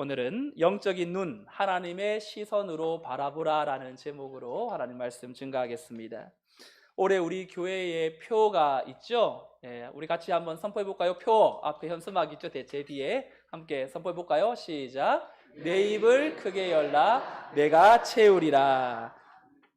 오늘은 영적인 눈, 하나님의 시선으로 바라보라라는 제목으로 하나님 말씀 증거하겠습니다. 올해 우리 교회에 표가 있죠? 우리 같이 한번 선포해 볼까요? 표 앞에 현수막 있죠? 제 뒤에 함께 선포해 볼까요? 시작. 내 입을 크게 열라 내가 채우리라.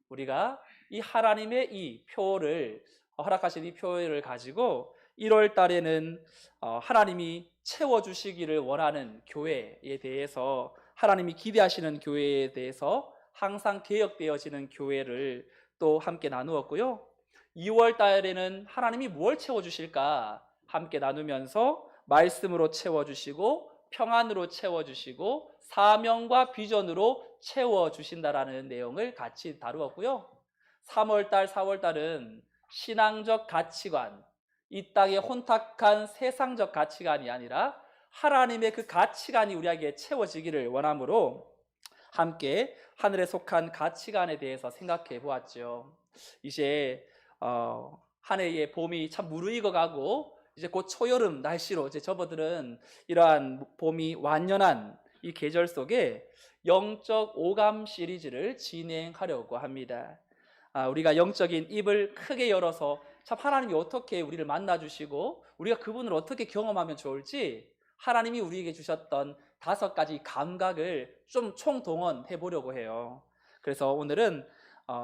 우리가 이 하나님의 이 표를 허락하신 이 표를 가지고 1월 달에는 하나님이 채워주시기를 원하는 교회에 대해서, 하나님이 기대하시는 교회에 대해서 항상 개혁되어지는 교회를 또 함께 나누었고요. 2월 달에는 하나님이 뭘 채워주실까 함께 나누면서 말씀으로 채워주시고 평안으로 채워주시고 사명과 비전으로 채워주신다라는 내용을 같이 다루었고요. 3월 달, 4월 달은 신앙적 가치관, 이 땅의 혼탁한 세상적 가치관이 아니라 하나님의 그 가치관이 우리에게 채워지기를 원하므로 함께 하늘에 속한 가치관에 대해서 생각해 보았죠. 이제 한 해의 봄이 참 무르익어가고 이제 곧 초여름 날씨로 이제 접어드는 이러한 봄이 완연한 이 계절 속에 영적 오감 시리즈를 진행하려고 합니다. 우리가 영적인 입을 크게 열어서 참 하나님이 어떻게 우리를 만나주시고 우리가 그분을 어떻게 경험하면 좋을지 하나님이 우리에게 주셨던 5가지 감각을 좀 총동원해 보려고 해요. 그래서 오늘은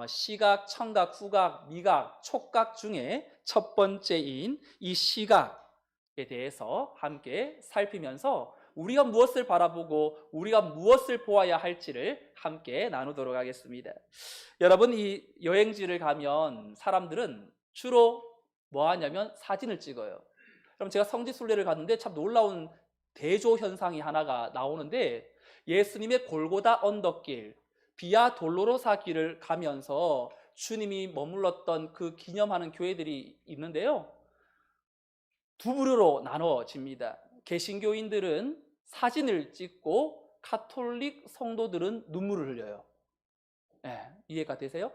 시각, 청각, 후각, 미각, 촉각 중에 첫 번째인 이 시각에 대해서 함께 살피면서 우리가 무엇을 바라보고 우리가 무엇을 보아야 할지를 함께 나누도록 하겠습니다. 여러분, 이 여행지를 가면 사람들은 주로 뭐 하냐면 사진을 찍어요. 그럼 제가 성지순례를 갔는데 참 놀라운 대조 현상이 하나가 나오는데, 예수님의 골고다 언덕길, 비아 돌로로사 길을 가면서 주님이 머물렀던 그 기념하는 교회들이 있는데요, 두 부류로 나눠집니다. 개신교인들은 사진을 찍고 가톨릭 성도들은 눈물을 흘려요. 이해가 되세요?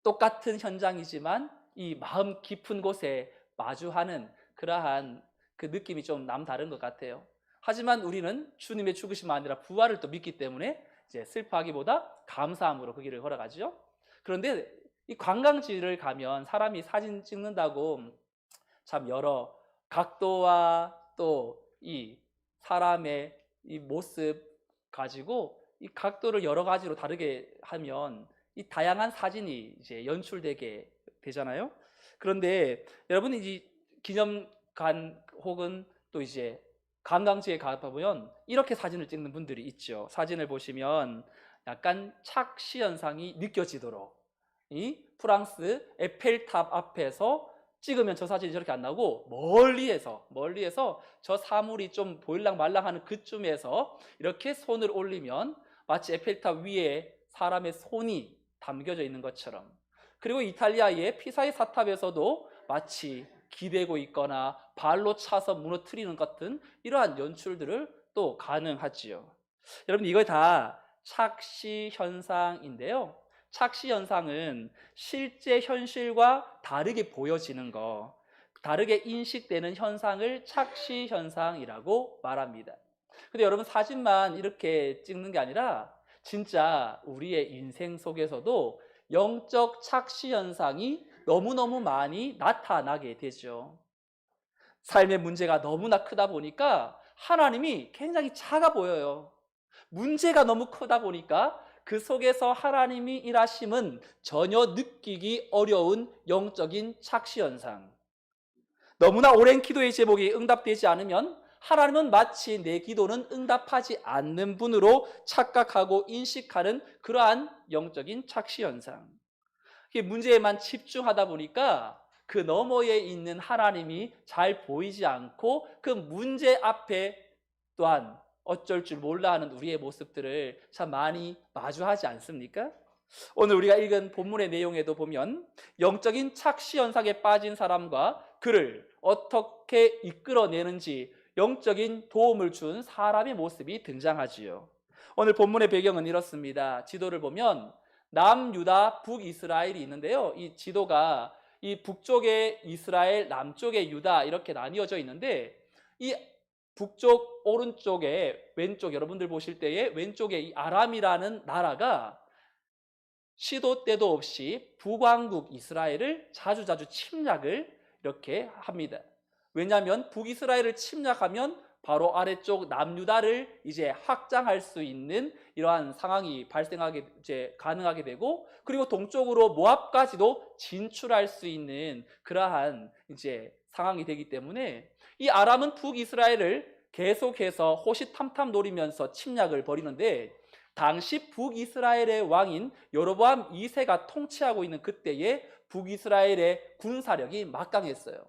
똑같은 현장이지만 이 마음 깊은 곳에 마주하는 그러한 그 느낌이 좀 남다른 것 같아요. 하지만 우리는 주님의 죽으심 아니라 부활을 또 믿기 때문에 이제 슬퍼하기보다 감사함으로 그 길을 걸어가죠. 그런데 이 관광지를 가면 사람이 사진 찍는다고 참 여러 각도와 또 이 사람의 이 모습 가지고 이 각도를 여러 가지로 다르게 하면 이 다양한 사진이 이제 연출되게 되잖아요. 그런데 여러분, 이 기념관 혹은 또 이제 관광지에 가보면 이렇게 사진을 찍는 분들이 있죠. 사진을 보시면 약간 착시 현상이 느껴지도록 이 프랑스 에펠탑 앞에서 찍으면 저 사진이 저렇게 안 나오고 멀리에서 저 사물이 좀 보일랑 말랑하는 그쯤에서 이렇게 손을 올리면 마치 에펠탑 위에 사람의 손이 담겨져 있는 것처럼, 그리고 이탈리아의 피사의 사탑에서도 마치 기대고 있거나 발로 차서 무너뜨리는 같은 이러한 연출들을 또 가능하지요. 여러분, 이거 다 착시 현상인데요, 착시 현상은 실제 현실과 다르게 보여지는 거, 다르게 인식되는 현상을 착시 현상이라고 말합니다. 근데 여러분, 사진만 이렇게 찍는 게 아니라 진짜 우리의 인생 속에서도 영적 착시 현상이 너무너무 많이 나타나게 되죠. 삶의 문제가 너무나 크다 보니까 하나님이 굉장히 작아 보여요. 문제가 너무 크다 보니까 그 속에서 하나님이 일하심은 전혀 느끼기 어려운 영적인 착시 현상. 너무나 오랜 기도의 제목이 응답되지 않으면 하나님은 마치 내 기도는 응답하지 않는 분으로 착각하고 인식하는 그러한 영적인 착시 현상. 문제에만 집중하다 보니까 그 너머에 있는 하나님이 잘 보이지 않고 그 문제 앞에 또한 어쩔 줄 몰라 하는 우리의 모습들을 참 많이 마주하지 않습니까? 오늘 우리가 읽은 본문의 내용에도 보면 영적인 착시 현상에 빠진 사람과 그를 어떻게 이끌어내는지 영적인 도움을 준 사람의 모습이 등장하지요. 오늘 본문의 배경은 이렇습니다. 지도를 보면 남유다, 북이스라엘이 있는데요, 이 지도가 이 북쪽에 이스라엘, 남쪽에 유다 이렇게 나뉘어져 있는데 이 북쪽 오른쪽에 왼쪽 여러분들 보실 때에 왼쪽에 이 아람이라는 나라가 시도 때도 없이 북왕국 이스라엘을 자주자주 침략을 이렇게 합니다. 왜냐하면 북이스라엘을 침략하면 바로 아래쪽 남유다를 이제 확장할 수 있는 이러한 상황이 발생하게 이제 가능하게 되고, 그리고 동쪽으로 모압까지도 진출할 수 있는 그러한 이제 상황이 되기 때문에 이 아람은 북이스라엘을 계속해서 호시탐탐 노리면서 침략을 벌이는데, 당시 북이스라엘의 왕인 여로보암 2세가 통치하고 있는 그때에 북이스라엘의 군사력이 막강했어요.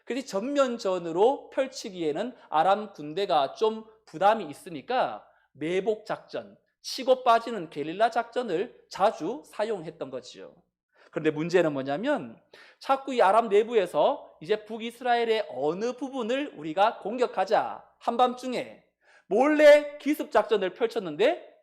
그래서 전면전으로 펼치기에는 아람 군대가 좀 부담이 있으니까 매복 작전, 치고 빠지는 게릴라 작전을 자주 사용했던 거지요. 그런데 문제는 뭐냐면 자꾸 이 아람 내부에서 이제 북이스라엘의 어느 부분을 우리가 공격하자 한밤중에 몰래 기습 작전을 펼쳤는데,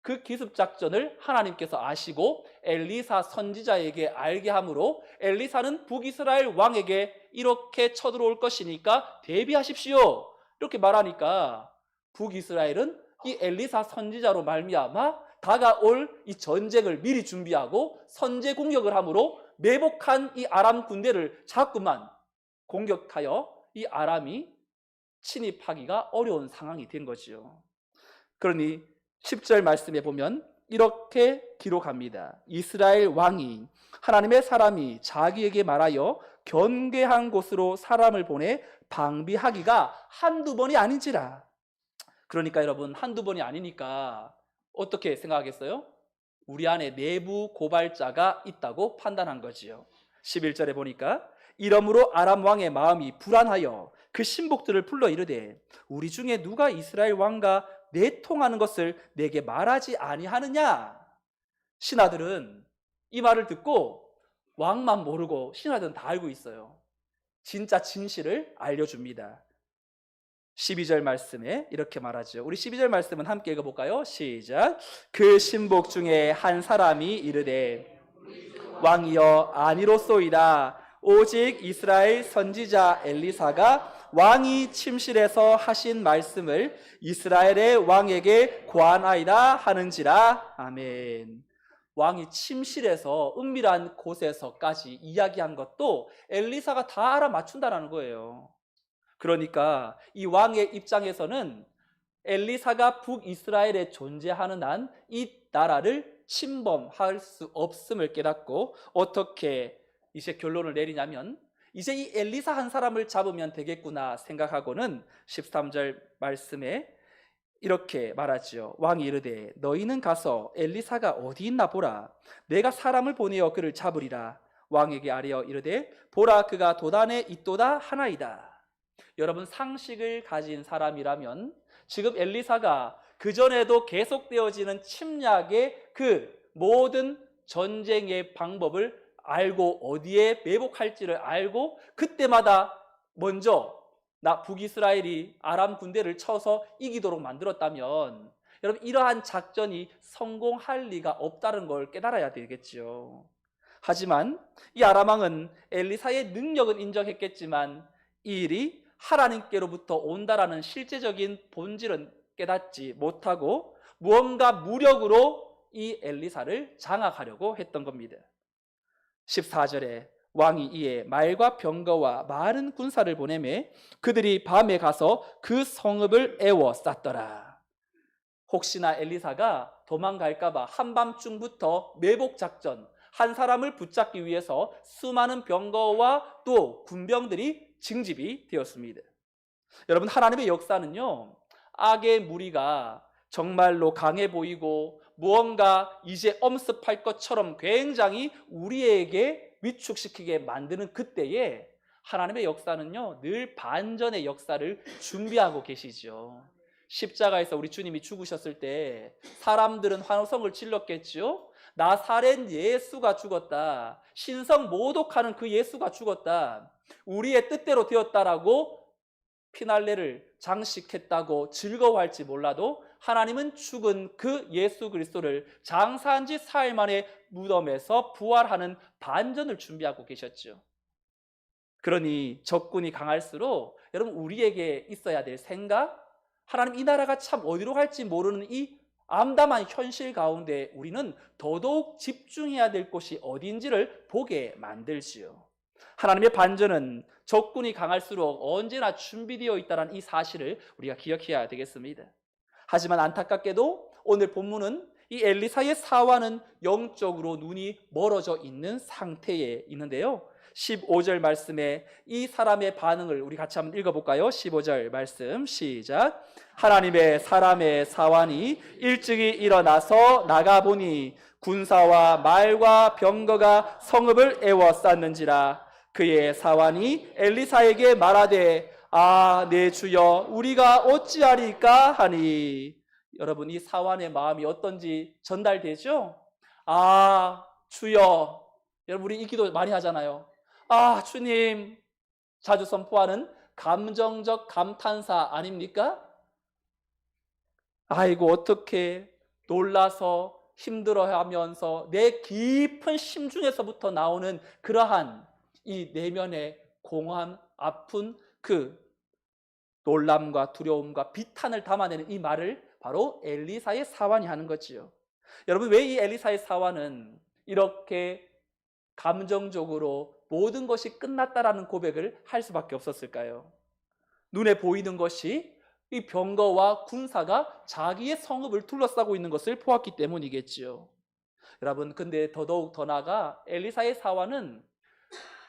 그 기습 작전을 하나님께서 아시고 엘리사 선지자에게 알게 함으로 엘리사는 북이스라엘 왕에게 이렇게 쳐들어올 것이니까 대비하십시오 이렇게 말하니까, 북이스라엘은 이 엘리사 선지자로 말미암아 다가올 이 전쟁을 미리 준비하고 선제 공격을 함으로 매복한 이 아람 군대를 자꾸만 공격하여 이 아람이 침입하기가 어려운 상황이 된 거지요. 그러니 10절 말씀에 보면 이렇게 기록합니다. 이스라엘 왕이 하나님의 사람이 자기에게 말하여 견고한 곳으로 사람을 보내 방비하기가 한두 번이 아닌지라. 그러니까 여러분, 한두 번이 아니니까 어떻게 생각하겠어요? 우리 안에 내부 고발자가 있다고 판단한 거지요. 11절에 보니까 이러므로 아람 왕의 마음이 불안하여 그 신복들을 불러 이르되 우리 중에 누가 이스라엘 왕과 내통하는 것을 내게 말하지 아니하느냐. 신하들은 이 말을 듣고 왕만 모르고 신하들은 다 알고 있어요. 진짜 진실을 알려줍니다. 12절 말씀에 이렇게 말하죠. 우리 12절 말씀은 함께 읽어볼까요? 시작. 그 신복 중에 한 사람이 이르되 왕이여 아니로소이다. 오직 이스라엘 선지자 엘리사가 왕이 침실에서 하신 말씀을 이스라엘의 왕에게 고하나이다 하는지라. 아멘. 왕이 침실에서 은밀한 곳에서까지 이야기한 것도 엘리사가 다 알아맞춘다는 거예요. 그러니까 이 왕의 입장에서는 엘리사가 북이스라엘에 존재하는 한 이 나라를 침범할 수 없음을 깨닫고 어떻게 이제 결론을 내리냐면, 이제 이 엘리사 한 사람을 잡으면 되겠구나 생각하고는 13절 말씀에 이렇게 말하지요. 왕이 이르되 너희는 가서 엘리사가 어디 있나 보라. 내가 사람을 보내어 그를 잡으리라. 왕에게 아뢰어 이르되 보라, 그가 도단에 있도다 하나이다. 여러분, 상식을 가진 사람이라면 지금 엘리사가 그전에도 계속되어지는 침략의 그 모든 전쟁의 방법을 알고 어디에 매복할지를 알고 그때마다 먼저 북이스라엘이 아람 군대를 쳐서 이기도록 만들었다면 여러분, 이러한 작전이 성공할 리가 없다는 걸 깨달아야 되겠지요. 하지만 이 아람 왕은 엘리사의 능력은 인정했겠지만 이 일이 하나님께로부터 온다라는 실제적인 본질은 깨닫지 못하고 무언가 무력으로 이 엘리사를 장악하려고 했던 겁니다. 14절에 왕이 이에 말과 병거와 많은 군사를 보내매 그들이 밤에 가서 그 성읍을 에워쌌더라. 혹시나 엘리사가 도망갈까봐 한밤중부터 매복작전, 한 사람을 붙잡기 위해서 수많은 병거와 또 군병들이 징집이 되었습니다. 여러분, 하나님의 역사는요, 악의 무리가 정말로 강해 보이고 무언가 이제 엄습할 것처럼 굉장히 우리에게 위축시키게 만드는 그때에 하나님의 역사는요, 늘 반전의 역사를 준비하고 계시죠. 십자가에서 우리 주님이 죽으셨을 때 사람들은 환호성을 질렀겠죠. 나사렛 예수가 죽었다. 신성 모독하는 그 예수가 죽었다. 우리의 뜻대로 되었다라고 피날레를 장식했다고 즐거워할지 몰라도 하나님은 죽은 그 예수 그리스도를 장사한 지 사흘 만에 무덤에서 부활하는 반전을 준비하고 계셨죠. 그러니 적군이 강할수록 여러분, 우리에게 있어야 될 생각, 하나님 이 나라가 참 어디로 갈지 모르는 이 암담한 현실 가운데 우리는 더더욱 집중해야 될 곳이 어딘지를 보게 만들지요. 하나님의 반전은 적군이 강할수록 언제나 준비되어 있다는 이 사실을 우리가 기억해야 되겠습니다. 하지만 안타깝게도 오늘 본문은 이 엘리사의 사화는 영적으로 눈이 멀어져 있는 상태에 있는데요. 15절 말씀에 이 사람의 반응을 우리 같이 한번 읽어볼까요? 15절 말씀 시작. 하나님의 사람의 사환이 일찍이 일어나서 나가보니 군사와 말과 병거가 성읍을 에워쌌는지라. 그의 사환이 엘리사에게 말하되 아, 내 주여 우리가 어찌하리까 하니. 여러분, 이 사환의 마음이 어떤지 전달되죠? 아, 주여. 여러분, 우리 이 기도 많이 하잖아요. 아, 주님. 자주 선포하는 감정적 감탄사 아닙니까? 아이고, 어떻게 놀라서 힘들어하면서 내 깊은 심중에서부터 나오는 그러한 이 내면의 공허함, 아픈 그 놀람과 두려움과 비탄을 담아내는 이 말을 바로 엘리사의 사환이 하는 거지요. 여러분, 왜 이 엘리사의 사환은 이렇게 감정적으로 모든 것이 끝났다라는 고백을 할 수밖에 없었을까요? 눈에 보이는 것이 이 병거와 군사가 자기의 성읍을 둘러싸고 있는 것을 보았기 때문이겠지요. 여러분, 근데 더더욱 더 나아가 엘리사의 사환은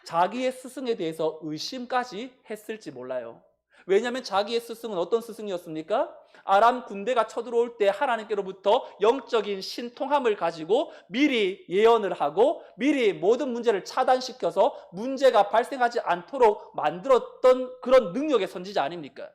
자기의 스승에 대해서 의심까지 했을지 몰라요. 왜냐하면 자기의 스승은 어떤 스승이었습니까? 아람 군대가 쳐들어올 때 하나님께로부터 영적인 신통함을 가지고 미리 예언을 하고 미리 모든 문제를 차단시켜서 문제가 발생하지 않도록 만들었던 그런 능력의 선지자 아닙니까?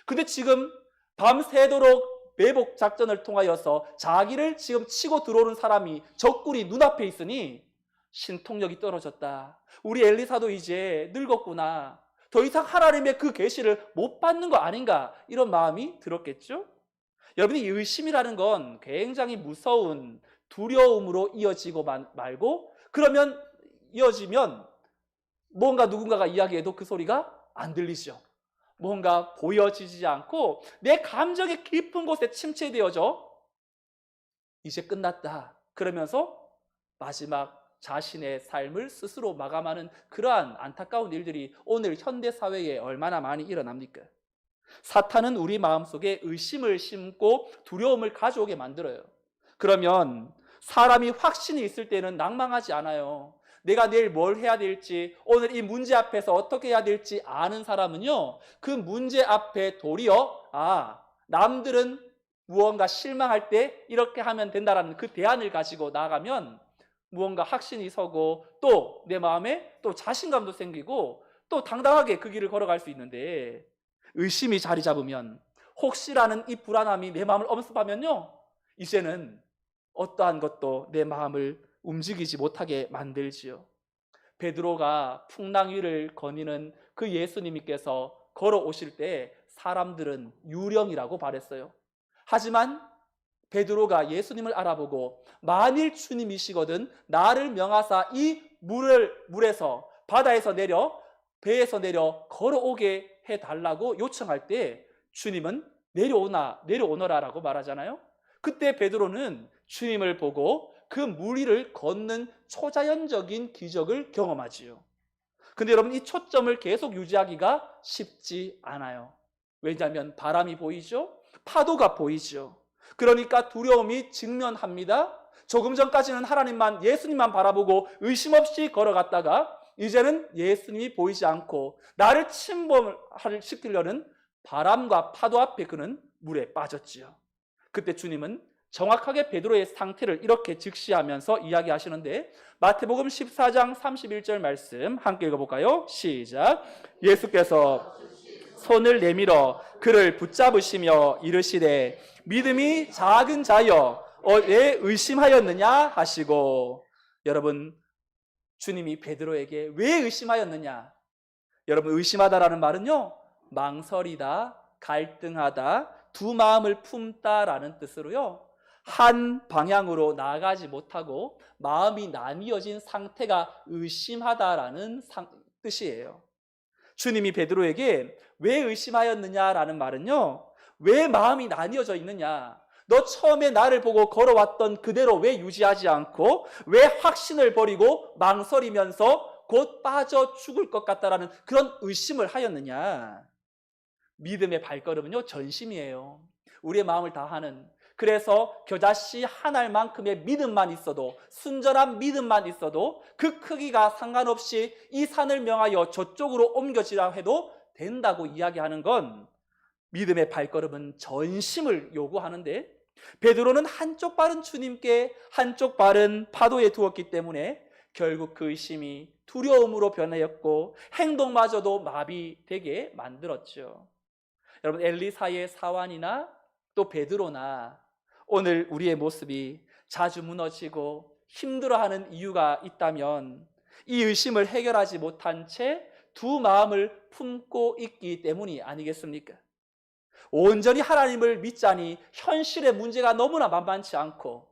근데 지금 밤새도록 매복 작전을 통하여서 자기를 지금 치고 들어오는 사람이 적군이 눈앞에 있으니 신통력이 떨어졌다. 우리 엘리사도 이제 늙었구나. 더 이상 하나님의 그 계시를 못 받는 거 아닌가, 이런 마음이 들었겠죠? 여러분이 의심이라는 건 굉장히 무서운 두려움으로 이어지고 말고, 그러면 이어지면 뭔가 누군가가 이야기해도 그 소리가 안 들리죠. 뭔가 보여지지 않고 내 감정의 깊은 곳에 침체되어져 이제 끝났다 그러면서 마지막 자신의 삶을 스스로 마감하는 그러한 안타까운 일들이 오늘 현대 사회에 얼마나 많이 일어납니까? 사탄은 우리 마음속에 의심을 심고 두려움을 가져오게 만들어요. 그러면 사람이 확신이 있을 때는 낭망하지 않아요. 내가 내일 뭘 해야 될지, 오늘 이 문제 앞에서 어떻게 해야 될지 아는 사람은요, 그 문제 앞에 도리어 남들은 무언가 실망할 때 이렇게 하면 된다라는 그 대안을 가지고 나가면 무언가 확신이 서고 또 내 마음에 또 자신감도 생기고 또 당당하게 그 길을 걸어갈 수 있는데, 의심이 자리 잡으면, 혹시라는 이 불안함이 내 마음을 엄습하면요, 이제는 어떠한 것도 내 마음을 움직이지 못하게 만들지요. 베드로가 풍랑 위를 거니는 그 예수님께서 걸어오실 때 사람들은 유령이라고 말했어요. 하지만 베드로가 예수님을 알아보고 만일 주님이시거든 나를 명하사 이 물에서, 바다에서 내려, 배에서 내려 걸어오게 해달라고 요청할 때 주님은 내려오너라라고 말하잖아요. 그때 베드로는 주님을 보고 그 물 위를 걷는 초자연적인 기적을 경험하지요. 근데 여러분, 이 초점을 계속 유지하기가 쉽지 않아요. 왜냐하면 바람이 보이죠? 파도가 보이죠. 그러니까 두려움이 직면합니다. 조금 전까지는 하나님만, 예수님만 바라보고 의심 없이 걸어갔다가 이제는 예수님이 보이지 않고 나를 침범시키려는 바람과 파도 앞에 그는 물에 빠졌지요. 그때 주님은 정확하게 베드로의 상태를 이렇게 직시하면서 이야기하시는데, 마태복음 14장 31절 말씀 함께 읽어볼까요? 시작. 예수께서 손을 내밀어 그를 붙잡으시며 이르시되 믿음이 작은 자여 왜 의심하였느냐 하시고. 여러분, 주님이 베드로에게 왜 의심하였느냐? 여러분, 의심하다라는 말은요, 망설이다, 갈등하다, 두 마음을 품다라는 뜻으로요, 한 방향으로 나아가지 못하고 마음이 나뉘어진 상태가 의심하다라는 뜻이에요. 주님이 베드로에게 왜 의심하였느냐라는 말은요, 왜 마음이 나뉘어져 있느냐, 너 처음에 나를 보고 걸어왔던 그대로 왜 유지하지 않고 왜 확신을 버리고 망설이면서 곧 빠져 죽을 것 같다라는 그런 의심을 하였느냐. 믿음의 발걸음은요, 전심이에요. 우리의 마음을 다하는. 그래서 겨자씨 한 알만큼의 믿음만 있어도, 순전한 믿음만 있어도 그 크기가 상관없이 이 산을 명하여 저쪽으로 옮겨지라 해도 된다고 이야기하는 건, 믿음의 발걸음은 전심을 요구하는데, 베드로는 한쪽 발은 주님께 한쪽 발은 파도에 두었기 때문에 결국 그 의심이 두려움으로 변하였고 행동마저도 마비되게 만들었죠. 여러분, 엘리사의 사환이나 또 베드로나 오늘 우리의 모습이 자주 무너지고 힘들어하는 이유가 있다면 이 의심을 해결하지 못한 채 두 마음을 품고 있기 때문이 아니겠습니까? 온전히 하나님을 믿자니 현실의 문제가 너무나 만만치 않고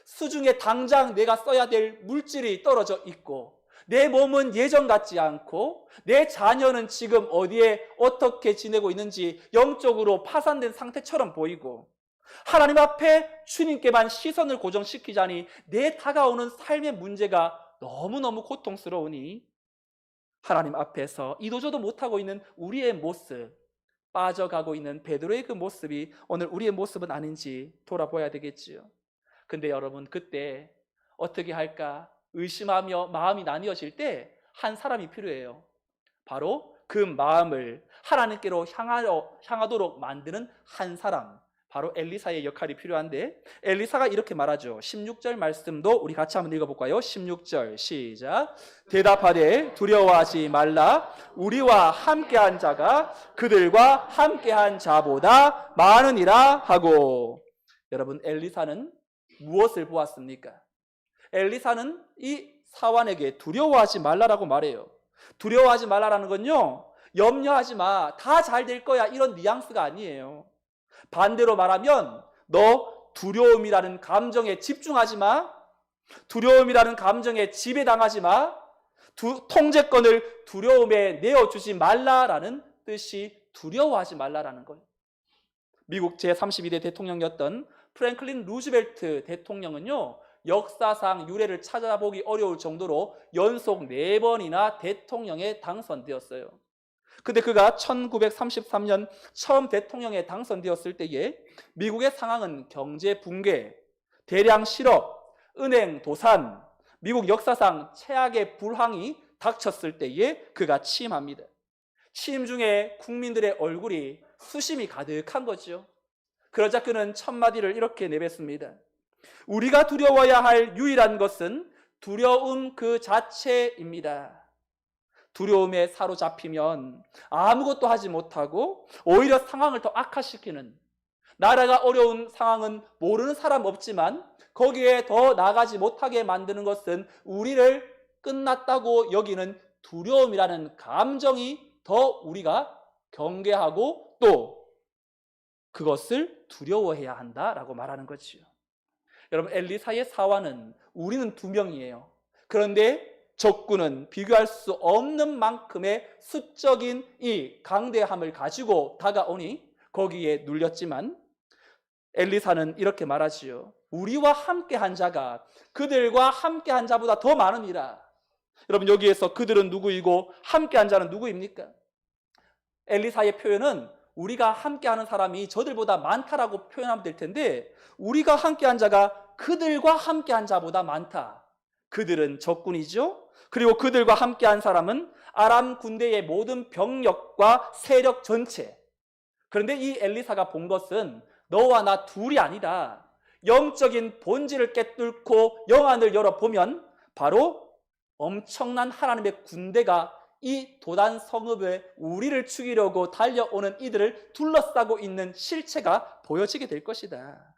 수중에 당장 내가 써야 될 물질이 떨어져 있고 내 몸은 예전 같지 않고 내 자녀는 지금 어디에 어떻게 지내고 있는지 영적으로 파산된 상태처럼 보이고 하나님 앞에 주님께만 시선을 고정시키자니 내 다가오는 삶의 문제가 너무너무 고통스러우니 하나님 앞에서 이도저도 못하고 있는 우리의 모습, 빠져가고 있는 베드로의 그 모습이 오늘 우리의 모습은 아닌지 돌아봐야 되겠지요. 근데 여러분, 그때 어떻게 할까? 의심하며 마음이 나뉘어질 때 한 사람이 필요해요. 바로 그 마음을 하나님께로 향하도록 만드는 한 사람, 바로 엘리사의 역할이 필요한데, 엘리사가 이렇게 말하죠. 16절 말씀도 우리 같이 한번 읽어볼까요? 16절 시작. 대답하되 두려워하지 말라. 우리와 함께한 자가 그들과 함께한 자보다 많으니라 하고. 여러분, 엘리사는 무엇을 보았습니까? 엘리사는 이 사환에게 두려워하지 말라라고 말해요. 두려워하지 말라라는 건요, 염려하지 마, 다 잘 될 거야, 이런 뉘앙스가 아니에요. 반대로 말하면 너 두려움이라는 감정에 집중하지 마, 두려움이라는 감정에 지배당하지 마, 통제권을 두려움에 내어주지 말라라는 뜻이 두려워하지 말라라는 거예요. 미국 제32대 대통령이었던 프랭클린 루즈벨트 대통령은요, 역사상 유례를 찾아보기 어려울 정도로 연속 4번이나 대통령에 당선되었어요. 근데 그가 1933년 처음 대통령에 당선되었을 때에 미국의 상황은 경제 붕괴, 대량 실업, 은행 도산, 미국 역사상 최악의 불황이 닥쳤을 때에 그가 취임합니다. 취임 중에 국민들의 얼굴이 수심이 가득한 거죠. 그러자 그는 첫마디를 이렇게 내뱉습니다. 우리가 두려워야 할 유일한 것은 두려움 그 자체입니다. 두려움에 사로잡히면 아무것도 하지 못하고 오히려 상황을 더 악화시키는, 나라가 어려운 상황은 모르는 사람 없지만 거기에 더 나가지 못하게 만드는 것은 우리를 끝났다고 여기는 두려움이라는 감정이 더 우리가 경계하고 또 그것을 두려워해야 한다라고 말하는 거지요. 여러분, 엘리사의 사환은 우리는 2명이에요. 그런데 적군은 비교할 수 없는 만큼의 수적인 이 강대함을 가지고 다가오니 거기에 눌렸지만 엘리사는 이렇게 말하지요. 우리와 함께한 자가 그들과 함께한 자보다 더 많으니라. 여러분, 여기에서 그들은 누구이고 함께한 자는 누구입니까? 엘리사의 표현은 우리가 함께하는 사람이 저들보다 많다라고 표현하면 될 텐데, 우리가 함께한 자가 그들과 함께한 자보다 많다. 그들은 적군이죠. 그리고 그들과 함께한 사람은 아람 군대의 모든 병력과 세력 전체. 그런데 이 엘리사가 본 것은 너와 나 둘이 아니다. 영적인 본질을 깨뚫고 영안을 열어보면 바로 엄청난 하나님의 군대가 이 도단 성읍에 우리를 죽이려고 달려오는 이들을 둘러싸고 있는 실체가 보여지게 될 것이다.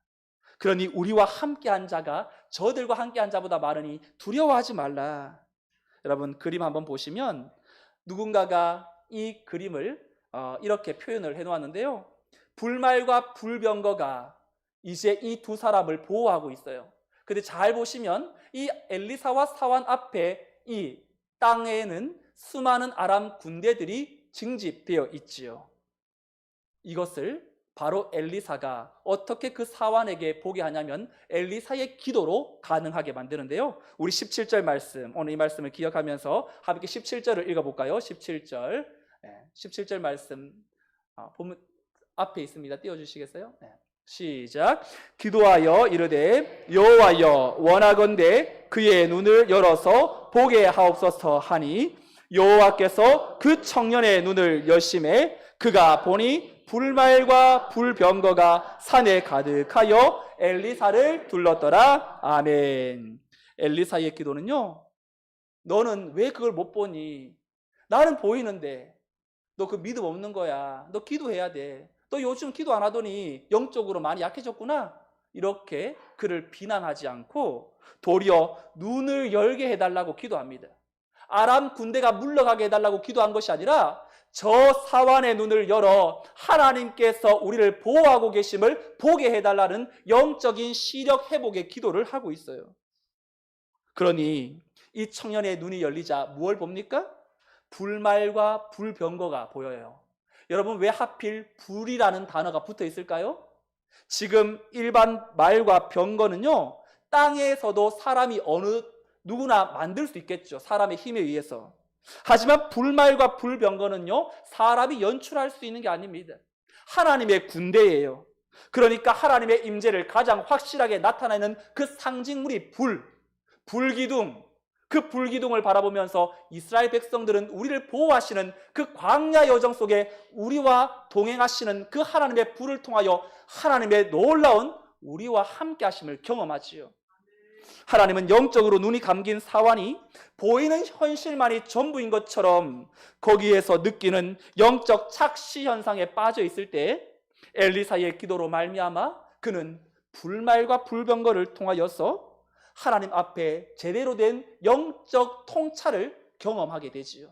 그러니 우리와 함께한 자가 저들과 함께한 자보다 많으니 두려워하지 말라. 여러분, 그림 한번 보시면 누군가가 이 그림을 이렇게 표현을 해놓았는데요. 불말과 불병거가 이제 이 두 사람을 보호하고 있어요. 근데 잘 보시면 이 엘리사와 사환 앞에 이 땅에는 수많은 아람 군대들이 징집되어 있지요. 이것을 바로 엘리사가 어떻게 그 사환에게 보게 하냐면 엘리사의 기도로 가능하게 만드는데요. 우리 17절 말씀, 오늘 이 말씀을 기억하면서 함께 17절을 읽어볼까요? 17절, 17절 말씀 보면 앞에 있습니다. 띄워주시겠어요? 시작. 기도하여 이르되 여호와여 원하건대 그의 눈을 열어서 보게 하옵소서 하니 여호와께서 그 청년의 눈을 여심해 그가 보니 불말과 불병거가 산에 가득하여 엘리사를 둘렀더라. 아멘. 엘리사의 기도는요, 너는 왜 그걸 못 보니? 나는 보이는데 너 그 믿음 없는 거야. 너 기도해야 돼. 너 요즘 기도 안 하더니 영적으로 많이 약해졌구나. 이렇게 그를 비난하지 않고 도리어 눈을 열게 해달라고 기도합니다. 아람 군대가 물러가게 해달라고 기도한 것이 아니라 저 사환의 눈을 열어 하나님께서 우리를 보호하고 계심을 보게 해달라는 영적인 시력 회복의 기도를 하고 있어요. 그러니 이 청년의 눈이 열리자 무엇을 봅니까? 불말과 불병거가 보여요. 여러분, 왜 하필 불이라는 단어가 붙어 있을까요? 지금 일반 말과 병거는요, 땅에서도 사람이 누구나 만들 수 있겠죠. 사람의 힘에 의해서. 하지만 불말과 불병거는요, 사람이 연출할 수 있는 게 아닙니다. 하나님의 군대예요. 그러니까 하나님의 임재를 가장 확실하게 나타내는 그 상징물이 불기둥. 그 불기둥을 바라보면서 이스라엘 백성들은 우리를 보호하시는 그 광야 여정 속에 우리와 동행하시는 그 하나님의 불을 통하여 하나님의 놀라운 우리와 함께 하심을 경험하지요. 하나님은 영적으로 눈이 감긴 사환이 보이는 현실만이 전부인 것처럼 거기에서 느끼는 영적 착시 현상에 빠져 있을 때 엘리사의 기도로 말미암아 그는 불말과 불병거를 통하여서 하나님 앞에 제대로 된 영적 통찰을 경험하게 되지요.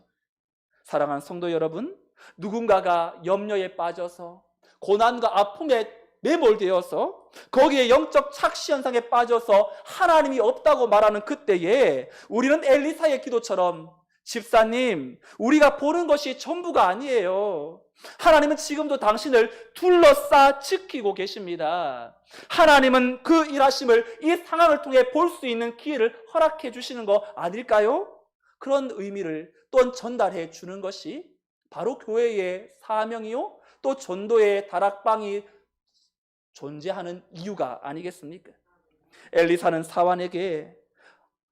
사랑하는 성도 여러분, 누군가가 염려에 빠져서 고난과 아픔에 매몰되어서 거기에 영적 착시 현상에 빠져서 하나님이 없다고 말하는 그때에 우리는 엘리사의 기도처럼 집사님, 우리가 보는 것이 전부가 아니에요. 하나님은 지금도 당신을 둘러싸 지키고 계십니다. 하나님은 그 일하심을 이 상황을 통해 볼 수 있는 기회를 허락해 주시는 거 아닐까요? 그런 의미를 또한 전달해 주는 것이 바로 교회의 사명이요, 또 전도의 다락방이 존재하는 이유가 아니겠습니까? 엘리사는 사환에게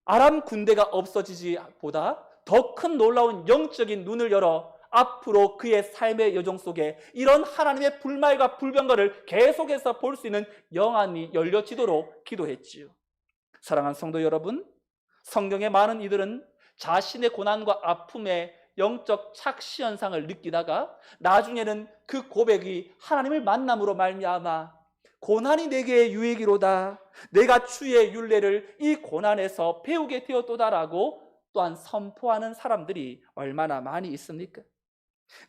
아람 군대가 없어지지 보다 더 큰 놀라운 영적인 눈을 열어 앞으로 그의 삶의 여정 속에 이런 하나님의 불말과 불병거를 계속해서 볼 수 있는 영안이 열려지도록 기도했지요. 사랑하는 성도 여러분, 성경의 많은 이들은 자신의 고난과 아픔의 영적 착시 현상을 느끼다가 나중에는 그 고백이 하나님을 만남으로 말미암아 고난이 내게 유익이로다, 내가 주의 율례를 이 고난에서 배우게 되었도다라고 또한 선포하는 사람들이 얼마나 많이 있습니까?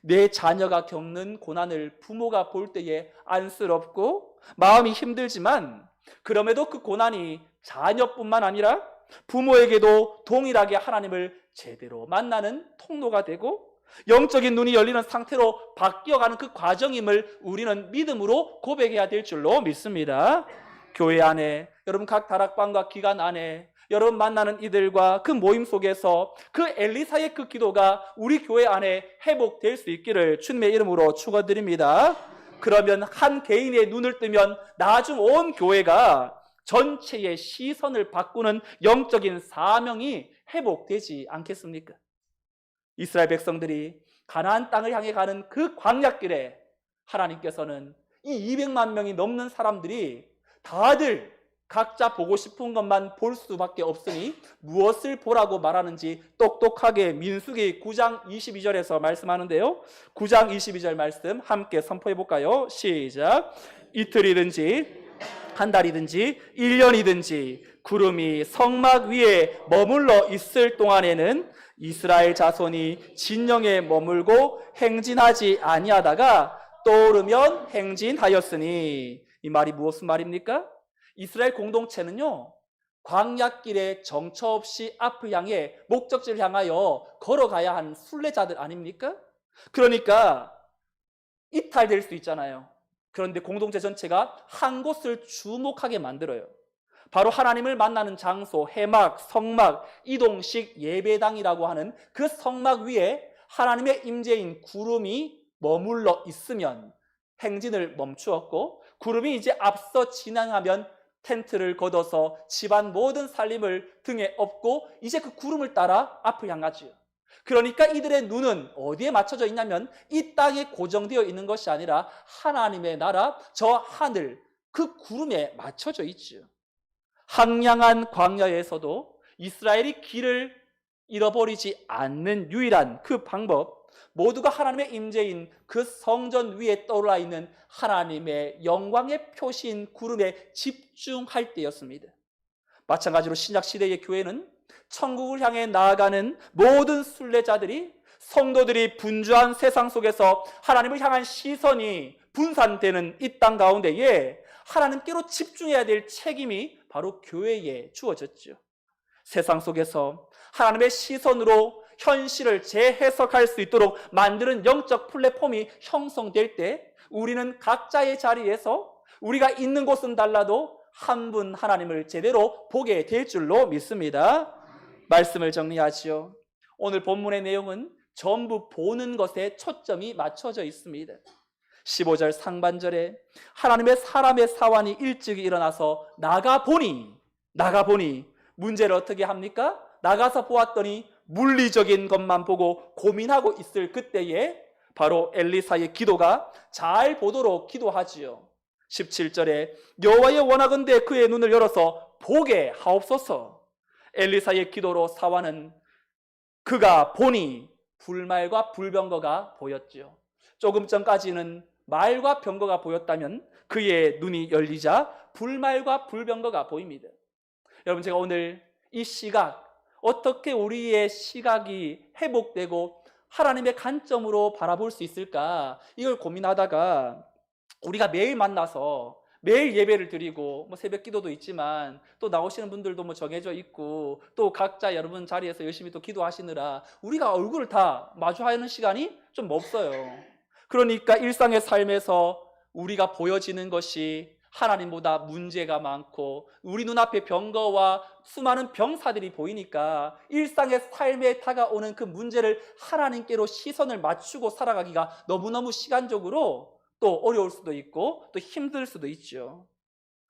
내 자녀가 겪는 고난을 부모가 볼 때에 안쓰럽고 마음이 힘들지만 그럼에도 그 고난이 자녀뿐만 아니라 부모에게도 동일하게 하나님을 제대로 만나는 통로가 되고 영적인 눈이 열리는 상태로 바뀌어가는 그 과정임을 우리는 믿음으로 고백해야 될 줄로 믿습니다. 교회 안에, 여러분 각 다락방과 기관 안에 여러분 만나는 이들과 그 모임 속에서 그 엘리사의 그 기도가 우리 교회 안에 회복될 수 있기를 주님의 이름으로 축원드립니다. 그러면 한 개인의 눈을 뜨면 나중 온 교회가 전체의 시선을 바꾸는 영적인 사명이 회복되지 않겠습니까? 이스라엘 백성들이 가나안 땅을 향해 가는 그 광야길에 하나님께서는 이 200만 명이 넘는 사람들이 다들 각자 보고 싶은 것만 볼 수밖에 없으니 무엇을 보라고 말하는지 똑똑하게 민수기 9장 22절에서 말씀하는데요. 9장 22절 말씀 함께 선포해 볼까요? 시작. 이틀이든지 한 달이든지 1년이든지 구름이 성막 위에 머물러 있을 동안에는 이스라엘 자손이 진영에 머물고 행진하지 아니하다가 떠오르면 행진하였으니, 이 말이 무슨 말입니까? 이스라엘 공동체는요, 광야길에 정처 없이 앞을 향해 목적지를 향하여 걸어가야 한 순례자들 아닙니까? 그러니까 이탈될 수 있잖아요. 그런데 공동체 전체가 한 곳을 주목하게 만들어요. 바로 하나님을 만나는 장소, 해막, 성막, 이동식 예배당이라고 하는 그 성막 위에 하나님의 임재인 구름이 머물러 있으면 행진을 멈추었고, 구름이 이제 앞서 진행하면 텐트를 걷어서 집안 모든 살림을 등에 업고 이제 그 구름을 따라 앞을 향하지요. 그러니까 이들의 눈은 어디에 맞춰져 있냐면 이 땅에 고정되어 있는 것이 아니라 하나님의 나라, 저 하늘, 그 구름에 맞춰져 있지요. 황량한 광야에서도 이스라엘이 길을 잃어버리지 않는 유일한 그 방법, 모두가 하나님의 임재인 그 성전 위에 떠올라 있는 하나님의 영광의 표시인 구름에 집중할 때였습니다. 마찬가지로 신약 시대의 교회는 천국을 향해 나아가는 모든 순례자들이, 성도들이 분주한 세상 속에서 하나님을 향한 시선이 분산되는 이 땅 가운데에 하나님께로 집중해야 될 책임이 바로 교회에 주어졌죠. 세상 속에서 하나님의 시선으로 현실을 재해석할 수 있도록 만드는 영적 플랫폼이 형성될 때 우리는 각자의 자리에서 우리가 있는 곳은 달라도 한 분 하나님을 제대로 보게 될 줄로 믿습니다. 말씀을 정리하지요. 오늘 본문의 내용은 전부 보는 것에 초점이 맞춰져 있습니다. 15절 상반절에 하나님의 사람의 사환이 일찍 일어나서 나가보니 문제를 어떻게 합니까? 나가서 보았더니 물리적인 것만 보고 고민하고 있을 그때에 바로 엘리사의 기도가 잘 보도록 기도하지요. 17절에 여호와여 원하건대 그의 눈을 열어서 보게 하옵소서. 엘리사의 기도로 사환은 그가 보니 불말과 불병거가 보였지요. 조금 전까지는 말과 병거가 보였다면 그의 눈이 열리자 불말과 불병거가 보입니다. 여러분, 제가 오늘 이 시각, 어떻게 우리의 시각이 회복되고 하나님의 관점으로 바라볼 수 있을까, 이걸 고민하다가 우리가 매일 만나서 매일 예배를 드리고 새벽 기도도 있지만 또 나오시는 분들도 정해져 있고 또 각자 여러분 자리에서 열심히 또 기도하시느라 우리가 얼굴을 다 마주하는 시간이 좀 없어요. 그러니까 일상의 삶에서 우리가 보여지는 것이 하나님보다 문제가 많고 우리 눈앞에 병거와 수많은 병사들이 보이니까 일상의 삶에 다가오는 그 문제를 하나님께로 시선을 맞추고 살아가기가 너무너무 시간적으로 또 어려울 수도 있고 또 힘들 수도 있죠.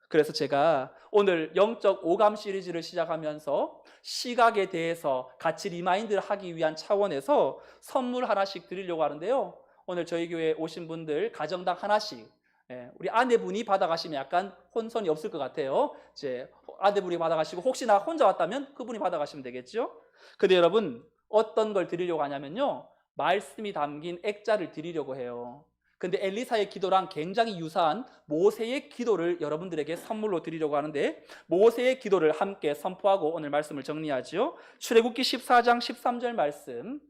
그래서 제가 오늘 영적 오감 시리즈를 시작하면서 시각에 대해서 같이 리마인드를 하기 위한 차원에서 선물 하나씩 드리려고 하는데요. 오늘 저희 교회에 오신 분들 가정당 하나씩, 우리 아내분이 받아가시면 약간 혼선이 없을 것 같아요. 이제 아내분이 받아가시고 혹시나 혼자 왔다면 그분이 받아가시면 되겠죠. 근데 여러분, 어떤 걸 드리려고 하냐면요, 말씀이 담긴 액자를 드리려고 해요. 근데 엘리사의 기도랑 굉장히 유사한 모세의 기도를 여러분들에게 선물로 드리려고 하는데, 모세의 기도를 함께 선포하고 오늘 말씀을 정리하죠. 출애굽기 14장 13절 말씀,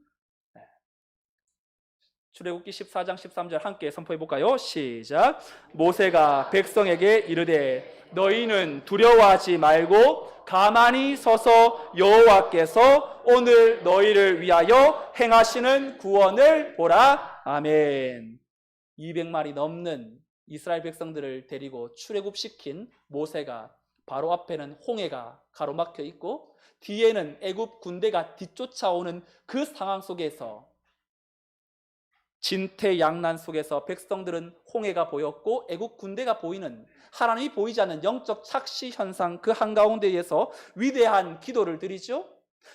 출애굽기 14장 13절 함께 선포해 볼까요? 시작. 모세가 백성에게 이르되 너희는 두려워하지 말고 가만히 서서 여호와께서 오늘 너희를 위하여 행하시는 구원을 보라. 아멘. 200마리 넘는 이스라엘 백성들을 데리고 출애굽시킨 모세가 바로 앞에는 홍해가 가로막혀 있고 뒤에는 애굽 군대가 뒤쫓아오는 그 상황 속에서 진퇴양난 속에서 백성들은 홍해가 보였고 애국 군대가 보이는, 하나님이 보이지 않는 영적 착시 현상 그 한가운데에서 위대한 기도를 드리죠.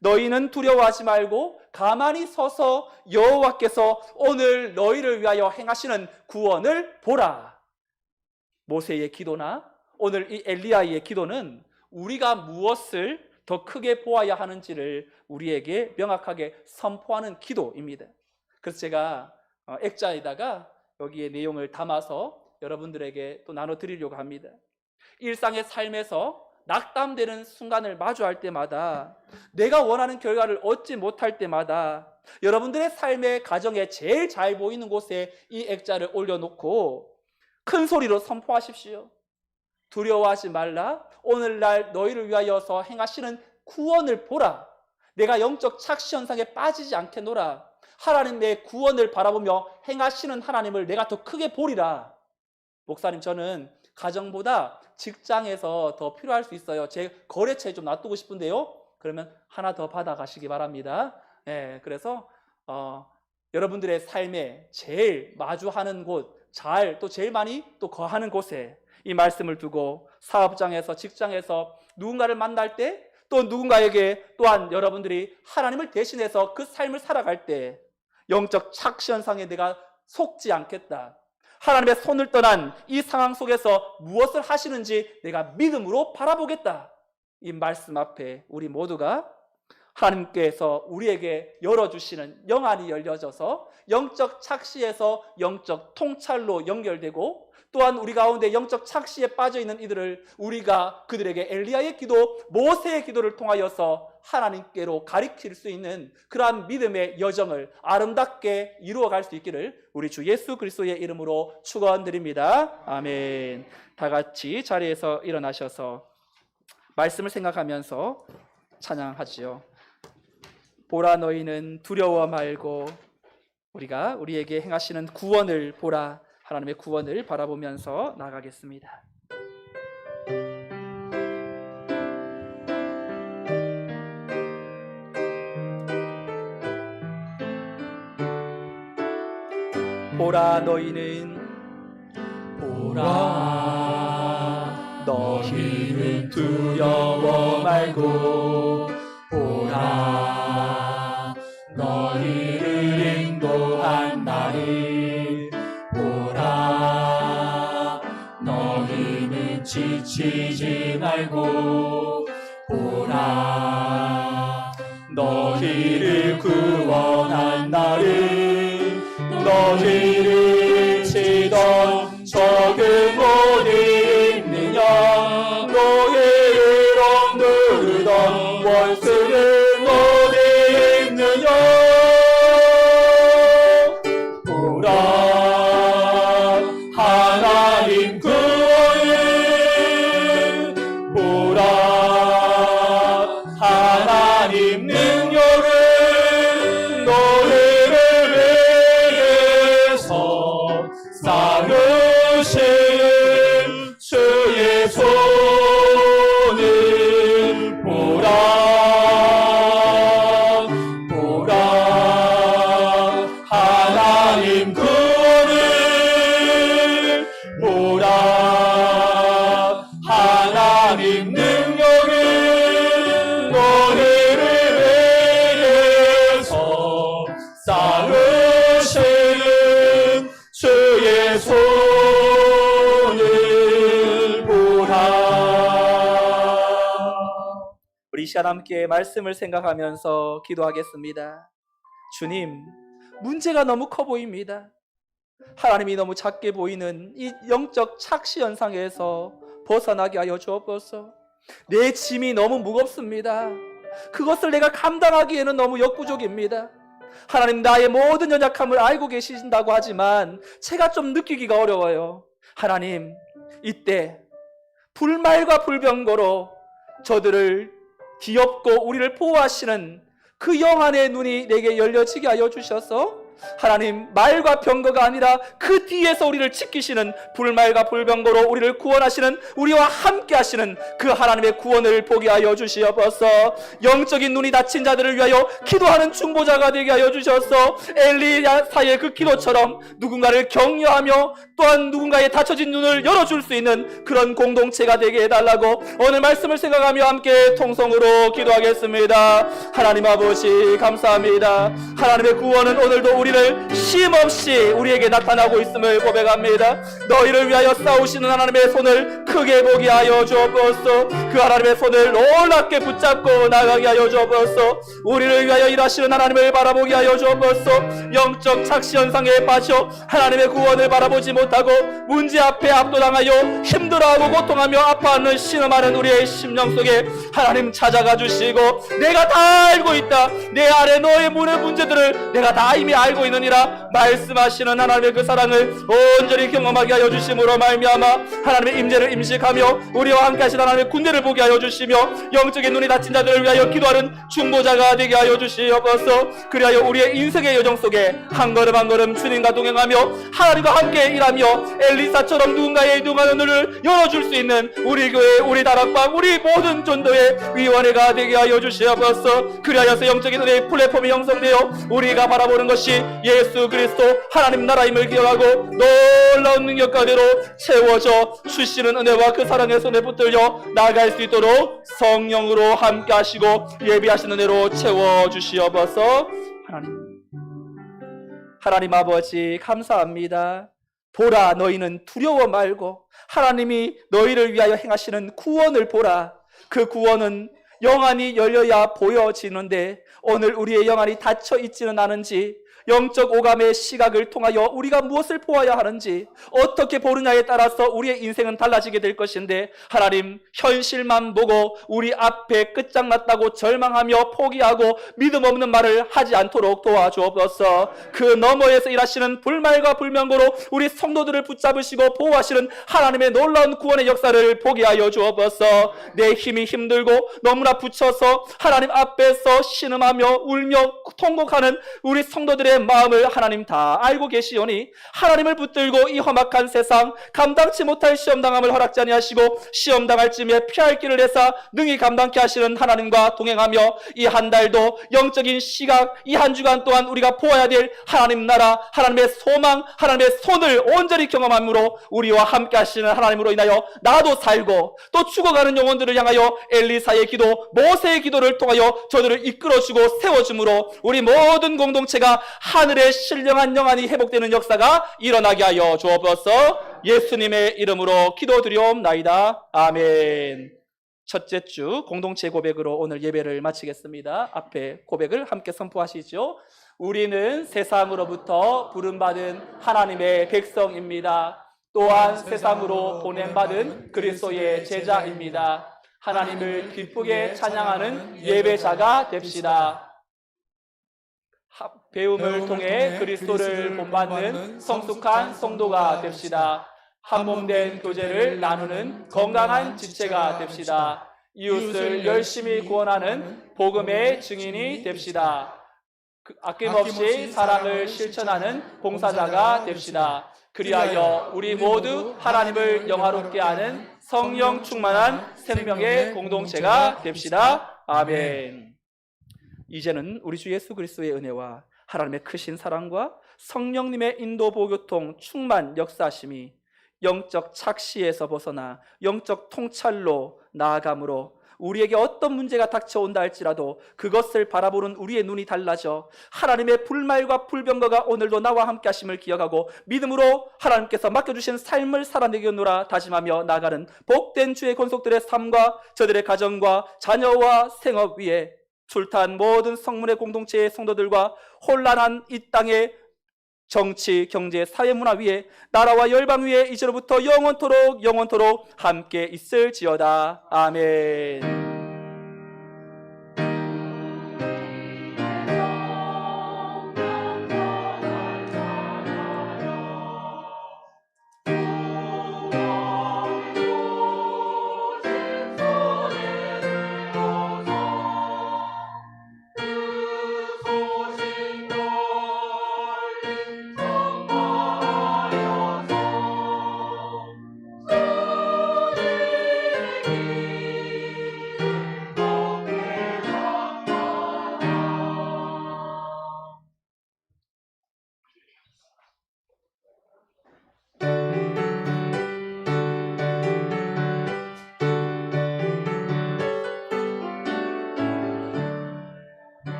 너희는 두려워하지 말고 가만히 서서 여호와께서 오늘 너희를 위하여 행하시는 구원을 보라. 모세의 기도나 오늘 이 엘리야의 기도는 우리가 무엇을 더 크게 보아야 하는지를 우리에게 명확하게 선포하는 기도입니다. 그래서 제가 액자에다가 여기에 내용을 담아서 여러분들에게 또 나눠드리려고 합니다. 일상의 삶에서 낙담되는 순간을 마주할 때마다, 내가 원하는 결과를 얻지 못할 때마다 여러분들의 삶의 가정에 제일 잘 보이는 곳에 이 액자를 올려놓고 큰 소리로 선포하십시오. 두려워하지 말라. 오늘날 너희를 위하여서 행하시는 구원을 보라. 내가 영적 착시 현상에 빠지지 않게 노라. 하나님의 구원을 바라보며 행하시는 하나님을 내가 더 크게 보리라. 목사님, 저는 가정보다 직장에서 더 필요할 수 있어요. 제 거래처에 좀 놔두고 싶은데요. 그러면 하나 더 받아가시기 바랍니다. 그래서 여러분들의 삶에 제일 마주하는 곳, 또 제일 많이 또 거하는 곳에 이 말씀을 두고 사업장에서, 직장에서 누군가를 만날 때, 또 누군가에게 또한 여러분들이 하나님을 대신해서 그 삶을 살아갈 때 영적 착시 현상에 내가 속지 않겠다. 하나님의 손을 떠난 이 상황 속에서 무엇을 하시는지 내가 믿음으로 바라보겠다. 이 말씀 앞에 우리 모두가 하나님께서 우리에게 열어주시는 영안이 열려져서 영적 착시에서 영적 통찰로 연결되고, 또한 우리 가운데 영적 착시에 빠져있는 이들을 우리가 그들에게 엘리야의 기도, 모세의 기도를 통하여서 하나님께로 가리킬 수 있는 그러한 믿음의 여정을 아름답게 이루어갈 수 있기를 우리 주 예수 그리스도의 이름으로 축원드립니다. 아멘. 다 같이 자리에서 일어나셔서 말씀을 생각하면서 찬양하지요. 보라, 너희는 두려워 말고, 우리가 우리에게 행하시는 구원을 보라. 하나님의 구원을 바라보면서 나가겠습니다. 보라, 너희는 두려워 말고, 보라, 너희를 인도한 나를 보라, 너희는 지치지 말고, 보라, 너희를 구원한 나를, 너희를 치던 적은 어디 있느냐, 너희를 억누르던 원수는 어디 있느냐. 보라, 하나님 구원을, 보라, 하나님 능력을 너희를 위해서 쌓으신 주의 손을 보라, 보라, 하나님 구원을, 보라, 하나님 능력을 너희를 위해서 쌓으신 주의 손을 보라. 우리 시간 함께 말씀을 생각하면서 기도하겠습니다. 주님, 문제가 너무 커 보입니다. 하나님이 너무 작게 보이는 이 영적 착시 현상에서 벗어나게 하여 주옵소서. 내 짐이 너무 무겁습니다. 그것을 내가 감당하기에는 너무 역부족입니다. 하나님, 나의 모든 연약함을 알고 계신다고 하지만 제가 좀 느끼기가 어려워요. 하나님, 이때 불말과 불병거로 저들을 뒤엎고 우리를 보호하시는 그 영안의 눈이 내게 열려지게 하여 주셔서 하나님, 말과 병거가 아니라 그 뒤에서 우리를 지키시는 불말과 불병거로 우리를 구원하시는, 우리와 함께 하시는 그 하나님의 구원을 보게 하여 주시옵소서. 영적인 눈이 닫힌 자들을 위하여 기도하는 중보자가 되게 하여 주셔서 엘리야사의 그 기도처럼 누군가를 격려하며 또한 누군가의 닫혀진 눈을 열어줄 수 있는 그런 공동체가 되게 해달라고 오늘 말씀을 생각하며 함께 통성으로 기도하겠습니다. 하나님 아버지, 감사합니다. 하나님의 구원은 오늘도 우리를 쉼없이 우리에게 나타나고 있음을 고백합니다. 너희를 위하여 싸우시는 하나님의 손을 크게 보게 하여 주옵소서. 그 하나님의 손을 놀랍게 붙잡고 나가게 하여 주옵소서. 우리를 위하여 일하시는 하나님을 바라보게 하여 주옵소서. 영적 착시 현상에 빠져 하나님의 구원을 바라보지 못하고 문제 앞에 압도당하여 힘들어하고 고통하며 아파하는 신음하는 우리의 심령 속에 하나님 찾아가 주시고, 내가 다 알고 있다, 내 아래 너의 문의 문제들을 내가 다 이미 알고 있느니라 말씀하시는 하나님의 그 사랑을 온전히 경험하게 하여 주심으로 말미암아 하나님의 임재를 금식하며 우리와 함께 하신 하나님의 군대를 보게 하여 주시며 영적인 눈이 닫힌 자들을 위하여 기도하는 중보자가 되게 하여 주시옵소서. 그리하여 우리의 인생의 여정 속에 한 걸음 한 걸음 주님과 동행하며 하나님과 함께 일하며 엘리사처럼 누군가의 눈과 눈을 열어줄 수 있는 우리 교회, 우리 다락방, 우리 모든 전도의 위원회가 되게 하여 주시옵소서. 그리하여서 영적인 은혜의 플랫폼이 형성되어 우리가 바라보는 것이 예수 그리스도 하나님 나라임을 기억하고 놀라운 능력 가운데로 채워져 주시는 은혜와 그 사랑의 손에 붙들려 나아갈 수 있도록 성령으로 함께 하시고 예비하시는 은혜로 채워주시옵소서. 하나님 아버지 감사합니다. 보라, 너희는 두려워 말고 하나님이 너희를 위하여 행하시는 구원을 보라. 그 구원은 영안이 열려야 보여지는데 오늘 우리의 영안이 닫혀 있지는 않은지, 영적 오감의 시각을 통하여 우리가 무엇을 보아야 하는지 어떻게 보느냐에 따라서 우리의 인생은 달라지게 될 것인데, 하나님 현실만 보고 우리 앞에 끝장났다고 절망하며 포기하고 믿음 없는 말을 하지 않도록 도와주옵소서. 그 너머에서 일하시는 불말과 불명고로 우리 성도들을 붙잡으시고 보호하시는 하나님의 놀라운 구원의 역사를 보게 하여 주옵소서. 내 힘이 힘들고 너무나 부쳐서 하나님 앞에서 신음하며 울며 통곡하는 우리 성도들의 마음을 하나님 다 알고 계시오니 하나님을 붙들고 이 험악한 세상 감당치 못할 시험당함을 허락지 아니하시고 시험당할 쯤에 피할 길을 내사 능히 감당케 하시는 하나님과 동행하며 이 한 달도 영적인 시각, 이 한 주간 동안 우리가 보아야 될 하나님 나라, 하나님의 소망, 하나님의 손을 온전히 경험함으로 우리와 함께 하시는 하나님으로 인하여 나도 살고 또 죽어가는 영혼들을 향하여 엘리사의 기도, 모세의 기도를 통하여 저들을 이끌어주고 세워줌으로 우리 모든 공동체가 하늘의 신령한 영안이 회복되는 역사가 일어나게 하여 주옵소서. 예수님의 이름으로 기도드리옵나이다. 아멘. 첫째 주 공동체 고백으로 오늘 예배를 마치겠습니다. 앞에 고백을 함께 선포하시죠. 우리는 세상으로부터 부름받은 하나님의 백성입니다. 또한 세상으로 보냄받은 그리스도의 제자입니다. 하나님을 기쁘게 찬양하는 예배자가 됩시다. 배움을 통해 그리스도를 본받는 성숙한 성도가 됩시다. 한몸된 교제를 나누는 건강한 지체가 됩시다. 이웃을 열심히 구원하는 복음의 증인이 됩시다. 아낌없이 사랑을 실천하는 봉사자가 됩시다. 그리하여 우리 모두 하나님을 영화롭게 하는 성령 충만한 생명의 공동체가 됩시다. 아멘. 이제는 우리 주 예수 그리스도의 은혜와 하나님의 크신 사랑과 성령님의 인도 보교통 충만 역사하심이 영적 착시에서 벗어나 영적 통찰로 나아감으로 우리에게 어떤 문제가 닥쳐온다 할지라도 그것을 바라보는 우리의 눈이 달라져 하나님의 불말과 불병거가 오늘도 나와 함께 하심을 기억하고 믿음으로 하나님께서 맡겨주신 삶을 살아내겠노라 다짐하며 나아가는 복된 주의 권속들의 삶과 저들의 가정과 자녀와 생업 위에 출타한 모든 성문의 공동체의 성도들과 혼란한 이 땅의 정치, 경제, 사회, 문화 위에 나라와 열방 위에 이제로부터 영원토록 함께 있을지어다. 아멘.